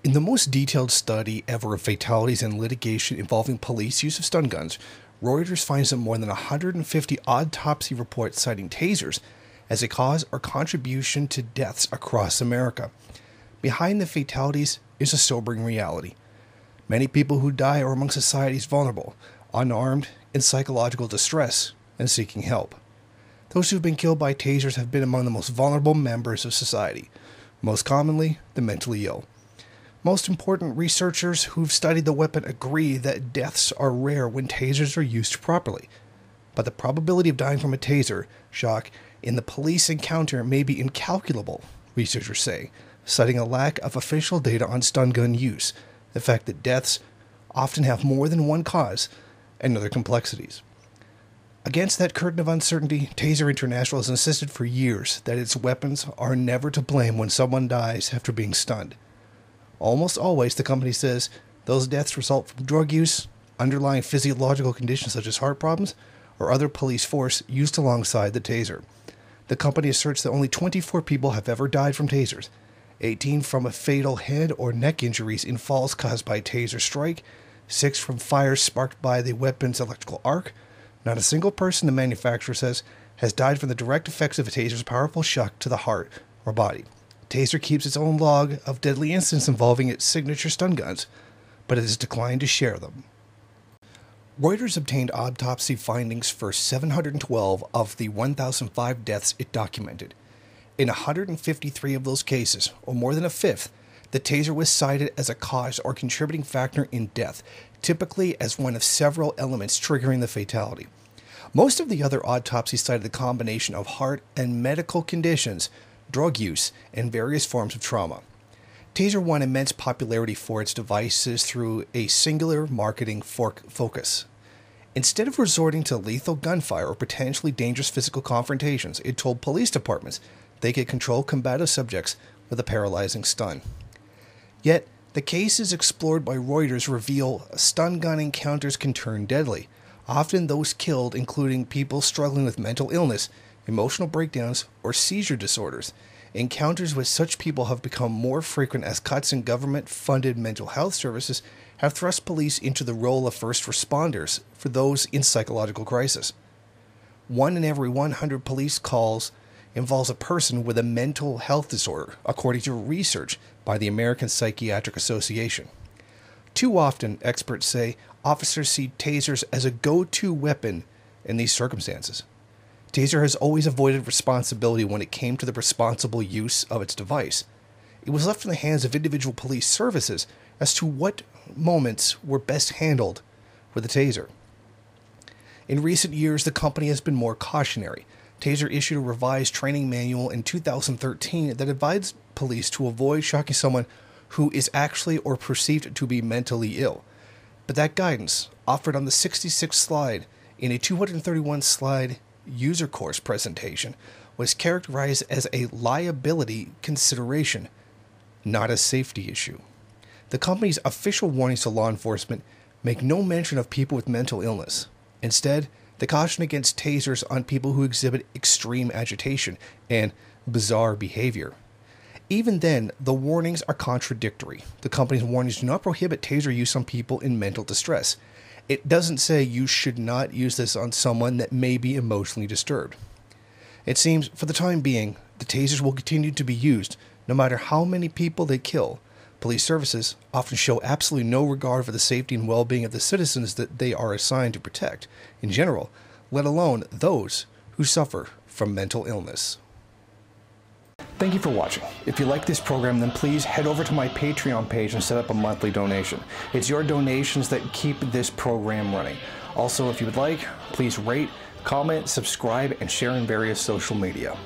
In the most detailed study ever of fatalities and litigation involving police use of stun guns, Reuters finds that more than 150 autopsy reports citing tasers as a cause or contribution to deaths across America. Behind the fatalities is a sobering reality. Many people who die are among society's vulnerable, unarmed, in psychological distress, and seeking help. Those who have been killed by tasers have been among the most vulnerable members of society, most commonly the mentally ill. Most important researchers who've studied the weapon agree that deaths are rare when tasers are used properly. But the probability of dying from a taser shock in the police encounter may be incalculable, researchers say, citing a lack of official data on stun gun use, the fact that deaths often have more than one cause, and other complexities. Against that curtain of uncertainty, Taser International has insisted for years that its weapons are never to blame when someone dies after being stunned. Almost always, the company says, those deaths result from drug use, underlying physiological conditions such as heart problems, or other police force used alongside the taser. The company asserts that only 24 people have ever died from tasers, 18 from a fatal head or neck injuries in falls caused by a taser strike, 6 from fires sparked by the weapon's electrical arc. Not a single person, the manufacturer says, has died from the direct effects of a taser's powerful shock to the heart or body. Taser keeps its own log of deadly incidents involving its signature stun guns, but it has declined to share them. Reuters obtained autopsy findings for 712 of the 1,005 deaths it documented. In 153 of those cases, or more than a fifth, the taser was cited as a cause or contributing factor in death, typically as one of several elements triggering the fatality. Most of the other autopsies cited the combination of heart and medical conditions, drug use, and various forms of trauma. Taser won immense popularity for its devices through a singular marketing focus. Instead of resorting to lethal gunfire or potentially dangerous physical confrontations, it told police departments they could control combative subjects with a paralyzing stun. Yet, the cases explored by Reuters reveal stun gun encounters can turn deadly. Often those killed, including people struggling with mental illness, emotional breakdowns, or seizure disorders. Encounters with such people have become more frequent as cuts in government-funded mental health services have thrust police into the role of first responders for those in psychological crisis. 1 in every 100 police calls involves a person with a mental health disorder, according to research by the American Psychiatric Association. Too often, experts say, officers see tasers as a go-to weapon in these circumstances. Taser has always avoided responsibility when it came to the responsible use of its device. It was left in the hands of individual police services as to what moments were best handled with a taser. In recent years, the company has been more cautionary. Taser issued a revised training manual in 2013 that advised police to avoid shocking someone who is actually or perceived to be mentally ill. But that guidance, offered on the 66th slide in a 231-slide user course presentation, was characterized as a liability consideration, not a safety issue. The company's official warnings to law enforcement make no mention of people with mental illness. Instead, they caution against tasers on people who exhibit extreme agitation and bizarre behavior. Even then, the warnings are contradictory. The company's warnings do not prohibit taser use on people in mental distress. It doesn't say you should not use this on someone that may be emotionally disturbed. It seems, for the time being, the tasers will continue to be used, no matter how many people they kill. Police services often show absolutely no regard for the safety and well-being of the citizens that they are assigned to protect, in general, let alone those who suffer from mental illness. Thank you for watching. If you like this program, then please head over to my Patreon page and set up a monthly donation. It's your donations that keep this program running. Also, if you would like, please rate, comment, subscribe, and share in various social media.